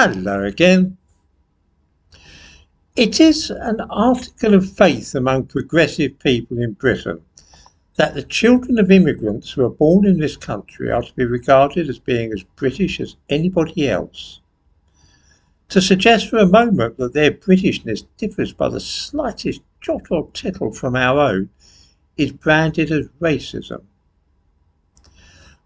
Hello again. It is an article of faith among progressive people in Britain that the children of immigrants who are born in this country are to be regarded as being as British as anybody else. To suggest for a moment that their Britishness differs by the slightest jot or tittle from our own is branded as racism.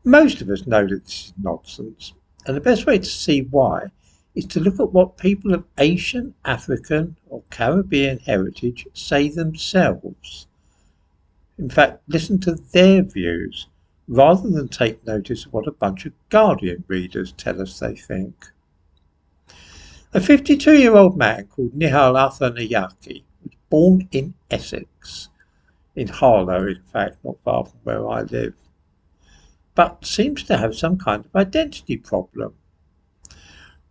Most of us know that this is nonsense, and the best way to see why is to look at what people of Asian, African or Caribbean heritage say themselves. In fact, listen to their views rather than take notice of what a bunch of Guardian readers tell us they think. A 52-year-old man called Nihal Arthanayake was born in Essex, in Harlow in fact, not far from where I live, but seems to have some kind of identity problem.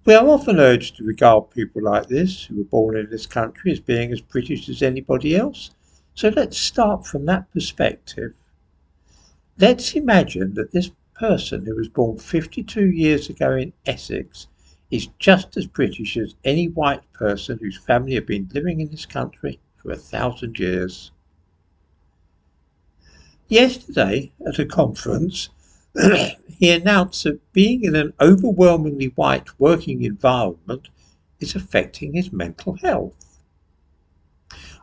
We are often urged to regard people like this, who were born in this country, as being as British as anybody else. So let's start from that perspective. Let's imagine that this person who was born 52 years ago in Essex is just as British as any white person whose family have been living in this country for 1,000 years. Yesterday, at a conference, he announced that being in an overwhelmingly white working environment is affecting his mental health.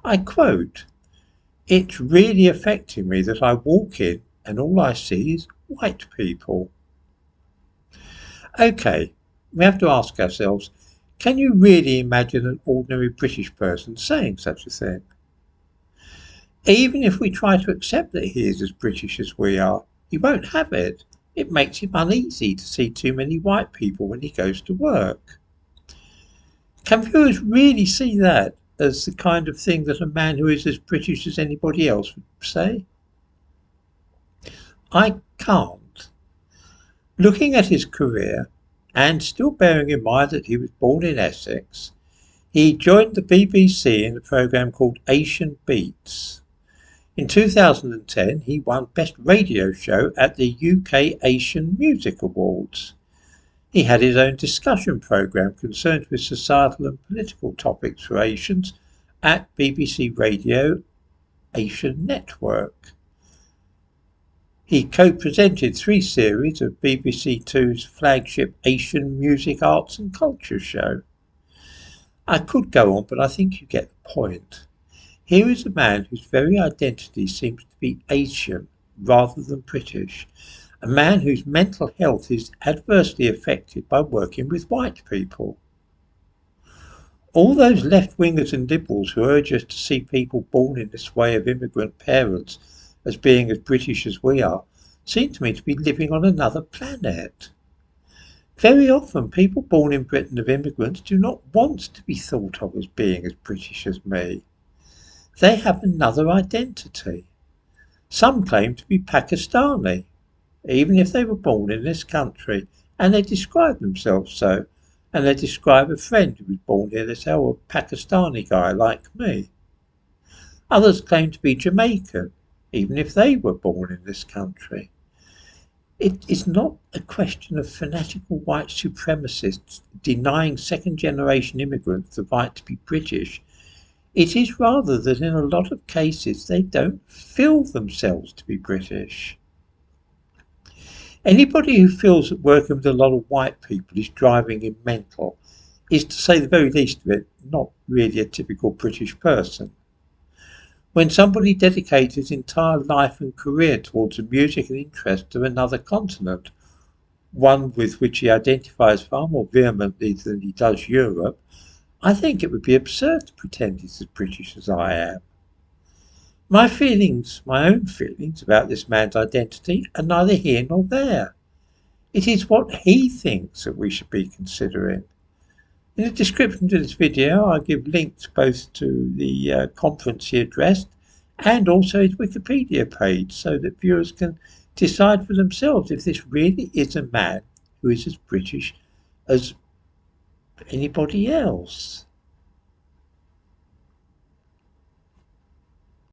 I quote, "It's really affecting me that I walk in and all I see is white people." Okay, we have to ask ourselves, can you really imagine an ordinary British person saying such a thing? Even if we try to accept that he is as British as we are, he won't have it. It makes him uneasy to see too many white people when he goes to work. Can viewers really see that as the kind of thing that a man who is as British as anybody else would say? I can't. Looking at his career, and still bearing in mind that he was born in Essex, he joined the BBC in a programme called Asian Beats. In 2010, he won Best Radio Show at the UK Asian Music Awards. He had his own discussion programme concerned with societal and political topics for Asians at BBC Radio Asian Network. He co-presented 3 series of BBC Two's flagship Asian Music, Arts and Culture show. I could go on, but I think you get the point. Here is a man whose very identity seems to be Asian rather than British, a man whose mental health is adversely affected by working with white people. All those left-wingers and liberals who urge us to see people born in this way of immigrant parents as being as British as we are seem to me to be living on another planet. Very often people born in Britain of immigrants do not want to be thought of as being as British as me. They have another identity. Some claim to be Pakistani, even if they were born in this country, and they describe themselves so, and they describe a friend who was born here, they say, "Oh, a Pakistani guy like me." Others claim to be Jamaican, even if they were born in this country. It is not a question of fanatical white supremacists denying second-generation immigrants the right to be British. It is rather that in a lot of cases they don't feel themselves to be British. Anybody who feels that working with a lot of white people is driving him mental is, to say the very least of it, not really a typical British person. When somebody dedicates his entire life and career towards the music and interests of another continent, one with which he identifies far more vehemently than he does Europe, I think it would be absurd to pretend he's as British as I am. My own feelings about this man's identity are neither here nor there. It is what he thinks that we should be considering. In the description to this video, I give links both to the conference he addressed and also his Wikipedia page so that viewers can decide for themselves if this really is a man who is as British as anybody else.